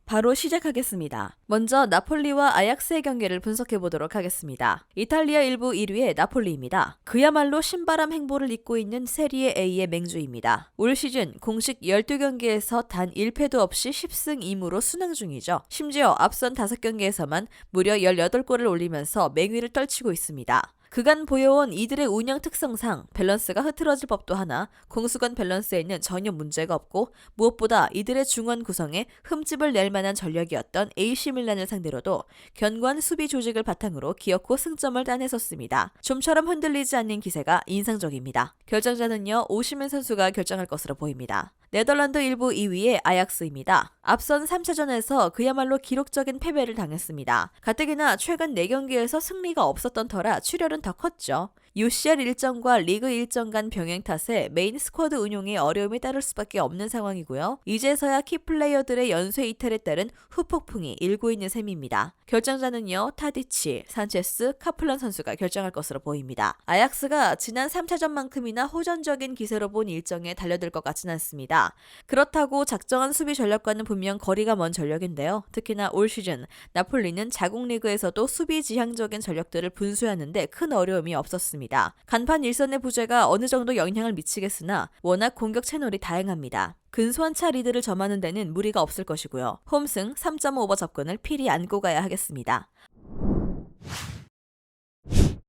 바로 시작하겠습니다. 먼저 나폴리와 아약스의 경기를 분석해보도록 하겠습니다. 이탈리아 1부 1위의 나폴리입니다. 그야말로 신바람 행보를 잇고 있는 세리에 A의 맹주입니다. 올 시즌 공식 12경기에서 단 1패도 없이 10승 2무로 순항 중이죠. 심지어 앞선 5경기에서만 무려 18골을 올리면서 맹위를 떨치고 있습니다. 그간 보여온 이들의 운영 특성상 밸런스가 흐트러질 법도 하나 공수관 밸런스에는 전혀 문제가 없고 무엇보다 이들의 중원 구성에 흠집을 낼 만한 전력이었던 AC 밀란을 상대로도 견고한 수비 조직을 바탕으로 기어코 승점을 따냈었습니다. 좀처럼 흔들리지 않는 기세가 인상적입니다. 결정자는요, 오시멘 선수가 결정할 것으로 보입니다. 네덜란드 1부 2위의 아약스입니다. 앞선 3차전에서 그야말로 기록적인 패배를 당했습니다. 가뜩이나 최근 4경기에서 승리가 없었던 터라 출혈은 더 컸죠. UCL 일정과 리그 일정 간 병행 탓에 메인 스쿼드 운용에 어려움이 따를 수밖에 없는 상황이고요. 이제서야 키플레이어들의 연쇄 이탈에 따른 후폭풍이 일고 있는 셈입니다. 결정자는요, 타디치, 산체스, 카플란 선수가 결정할 것으로 보입니다. 아약스가 지난 3차전만큼이나 호전적인 기세로 본 일정에 달려들 것 같지는 않습니다. 그렇다고 작정한 수비 전략과는 분명 거리가 먼 전력인데요. 특히나 올 시즌 나폴리는 자국 리그에서도 수비 지향적인 전력들을 분수하는데 큰 어려움이 없었습니다. 간판 일선의 부재가 어느 정도 영향을 미치겠으나 워낙 공격 채널이 다양합니다. 근소한 차 리드를 점하는 데는 무리가 없을 것이고요. 홈승 3.5오버 접근을 필히 안고 가야 하겠습니다.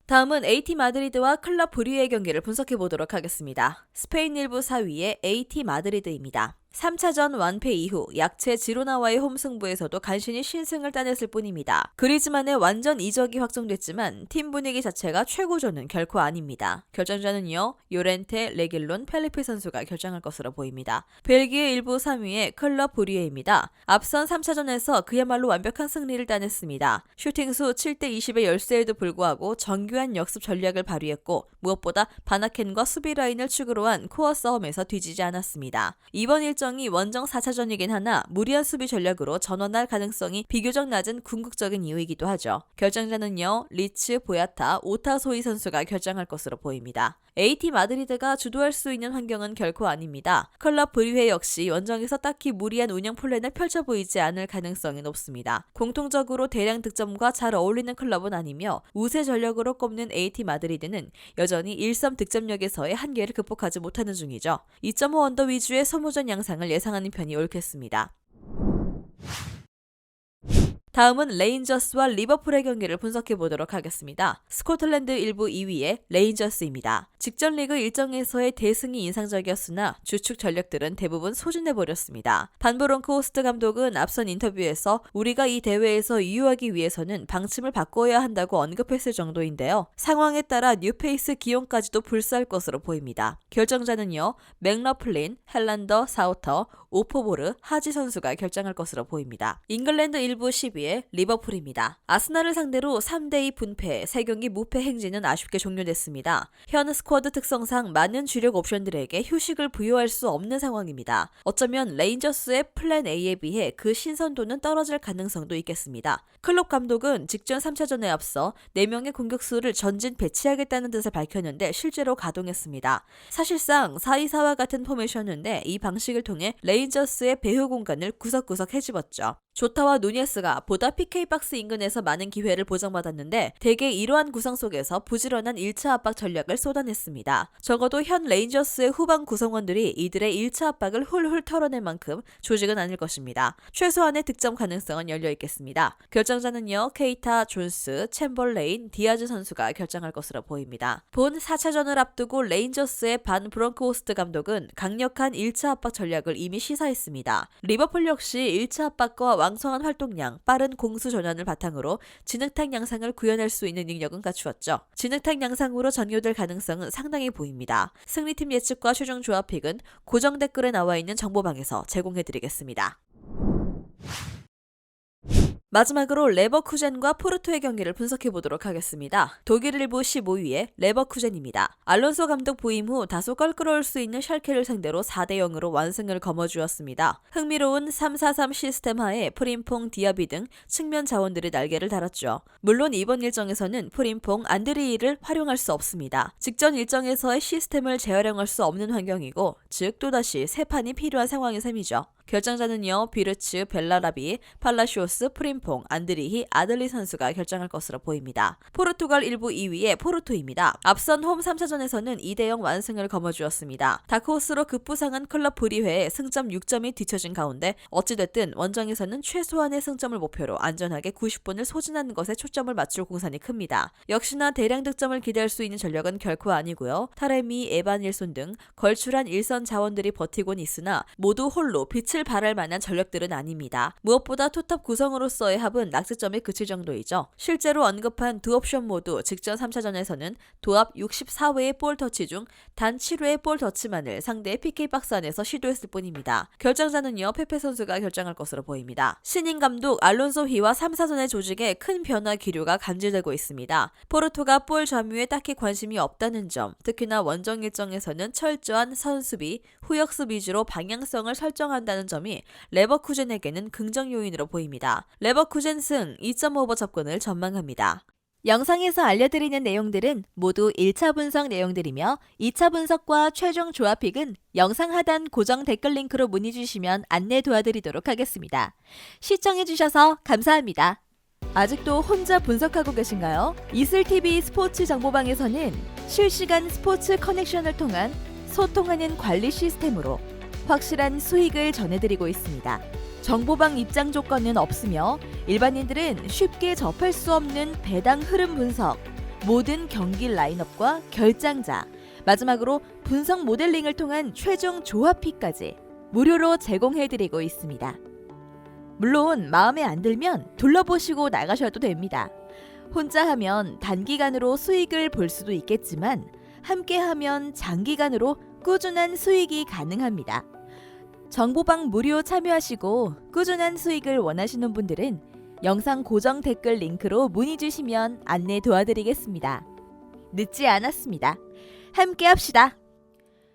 다음은 AT 마드리드와 클럽 브류의 경기를 분석해보도록 하겠습니다. 스페인 1부 4위의 AT 마드리드입니다. 3차전 완패 이후 약체 지로나와의 홈승부에서도 간신히 신승을 따냈을 뿐입니다. 그리즈만의 완전 이적이 확정됐지만 팀 분위기 자체가 최고조는 결코 아닙니다. 결정자는요, 요렌테, 레길론, 펠리페 선수가 결정할 것으로 보입니다. 벨기에 1부 3위의 클럽 브류에입니다. 앞선 3차전에서 그야말로 완벽한 승리를 따냈습니다. 슈팅수 7대20의 열세에도 불구하고 정교한 역습 전략을 발휘했고 무엇보다 바나켄과 수비 라인을 축으로 한 코어 싸움에서 뒤지지 않았습니다. 이번 일정이 원정 4차전이긴 하나 무리한 수비 전략으로 전원할 가능성이 비교적 낮은 궁극적인 이유이기도 하죠. 결정자는요, 리츠, 보야타, 오타소이 선수가 결정할 것으로 보입니다. AT 마드리드가 주도할 수 있는 환경은 결코 아닙니다. 클럽 브류헤 역시 원정에서 딱히 무리한 운영 플랜을 펼쳐 보이지 않을 가능성이 높습니다. 공통적으로 대량 득점과 잘 어울리는 클럽은 아니며 우세 전력으로 꼽는 AT 마드리드는 여전히 1-3 득점력에서의 한계를 극복하지 못하는 중이죠. 2.5 언더 위주의 소모전 양상을 예상하는 편이 옳겠습니다. 다음은 레인저스와 리버풀의 경기를 분석해보도록 하겠습니다. 스코틀랜드 1부 2위의 레인저스입니다. 직전 리그 일정에서의 대승이 인상적이었으나 주축 전력들은 대부분 소진해버렸습니다. 반 브론크호스트 감독은 앞선 인터뷰에서 우리가 이 대회에서 이유하기 위해서는 방침을 바꿔야 한다고 언급했을 정도인데요. 상황에 따라 뉴페이스 기용까지도 불사할 것으로 보입니다. 결정자는요, 맥러플린, 헬란더, 사우터, 오포보르, 하지 선수가 결정할 것으로 보입니다. 잉글랜드 1부 10위의 리버풀입니다. 아스날을 상대로 3대2 분패, 3경기 무패 행진은 아쉽게 종료됐습니다. 현 스쿼드 특성상 많은 주력 옵션들에게 휴식을 부여할 수 없는 상황입니다. 어쩌면 레인저스의 플랜 A에 비해 그 신선도는 떨어질 가능성도 있겠습니다. 클롭 감독은 직전 3차전에 앞서 4명의 공격수를 전진 배치하겠다는 뜻을 밝혔는데 실제로 가동했습니다. 사실상 4-2-4와 같은 포메이션인데 이 방식을 통해 레인저스의 배후 공간을 구석구석 헤집었죠. 조타와 누니에스가 보다 PK 박스 인근에서 많은 기회를 보장받았는데 대개 이러한 구성 속에서 부지런한 1차 압박 전략을 쏟아냈습니다. 적어도 현 레인저스의 후방 구성원들이 이들의 1차 압박을 훌훌 털어낼 만큼 조직은 아닐 것입니다. 최소한의 득점 가능성은 열려있겠습니다. 결정자는요, 케이타, 존스, 챔벌레인, 디아즈 선수가 결정할 것으로 보입니다. 본 4차전을 앞두고 레인저스의 반 브론크호스트 감독은 강력한 1차 압박 전략을 이미 시사했습니다. 리버풀 역시 1차 압박과 왕성한 활동량, 빠른 공수 전환을 바탕으로 진흙탕 양상을 구현할 수 있는 능력은 갖추었죠. 진흙탕 양상으로 전개될 가능성은 상당히 보입니다. 승리팀 예측과 최종 조합픽은 고정 댓글에 나와 있는 정보방에서 제공해드리겠습니다. 마지막으로 레버쿠젠과 포르토의 경기를 분석해보도록 하겠습니다. 독일 1부 15위의 레버쿠젠입니다. 알론소 감독 부임 후 다소 껄끄러울 수 있는 샬케를 상대로 4대0으로 완승을 거머쥐었습니다. 흥미로운 3-4-3 시스템 하에 프림퐁, 디아비 등 측면 자원들이 날개를 달았죠. 물론 이번 일정에서는 프림퐁, 안드리이를 활용할 수 없습니다. 직전 일정에서의 시스템을 재활용할 수 없는 환경이고 즉 또다시 새 판이 필요한 상황인 셈이죠. 결정자는요, 비르츠, 벨라라비, 팔라시오스, 프림퐁, 안드리히, 아들리 선수가 결정할 것으로 보입니다. 포르투갈 1부 2위의 포르토입니다. 앞선 홈 3차전에서는 2대0 완승을 거머쥐었습니다. 다크호스로 급부상한 클럽 브리회에 승점 6점이 뒤처진 가운데 어찌됐든 원정에서는 최소한의 승점을 목표로 안전하게 90분을 소진하는 것에 초점을 맞출 공산이 큽니다. 역시나 대량 득점을 기대할 수 있는 전력은 결코 아니고요. 타레미, 에반 일손 등 걸출한 일선 자원들이 버티곤 있으나 모두 홀로 빛을 발할 만한 전력들은 아닙니다. 무엇보다 투톱 구성으로서의 합은 낙제점에 그칠 정도이죠. 실제로 언급한 두 옵션 모두 직전 3차전에서는 도합 64회의 볼 터치 중 단 7회의 볼 터치만을 상대의 PK 박스 안에서 시도했을 뿐입니다. 결정자는요, 페페 선수가 결정할 것으로 보입니다. 신인 감독 알론소 히와 3사전의 조직에 큰 변화 기류가 감지되고 있습니다. 포르투가 볼 점유에 딱히 관심이 없다는 점, 특히나 원정 일정에서는 철저한 선수비, 후역습 위주로 방향성을 설정한다는 점이 레버쿠젠에게는 긍정 요인으로 보입니다. 레버쿠젠 승 2.5버 접근을 전망합니다. 영상에서 알려드리는 내용들은 모두 1차 분석 내용들이며 2차 분석과 최종 조합픽은 영상 하단 고정 댓글 링크로 문의 주시면 안내 도와드리도록 하겠습니다. 시청해주셔서 감사합니다. 아직도 혼자 분석하고 계신가요? 이슬TV 스포츠 정보방에서는 실시간 스포츠 커넥션을 통한 소통하는 관리 시스템으로 확실한 수익을 전해드리고 있습니다. 정보방 입장 조건은 없으며 일반인들은 쉽게 접할 수 없는 배당 흐름 분석, 모든 경기 라인업과 결장자, 마지막으로 분석 모델링을 통한 최종 조합픽까지 무료로 제공해드리고 있습니다. 물론 마음에 안 들면 둘러보시고 나가셔도 됩니다. 혼자 하면 단기간으로 수익을 볼 수도 있겠지만 함께하면 장기간으로 꾸준한 수익이 가능합니다. 정보방 무료 참여하시고 꾸준한 수익을 원하시는 분들은 영상 고정 댓글 링크로 문의 주시면 안내 도와드리겠습니다. 늦지 않았습니다. 함께 합시다.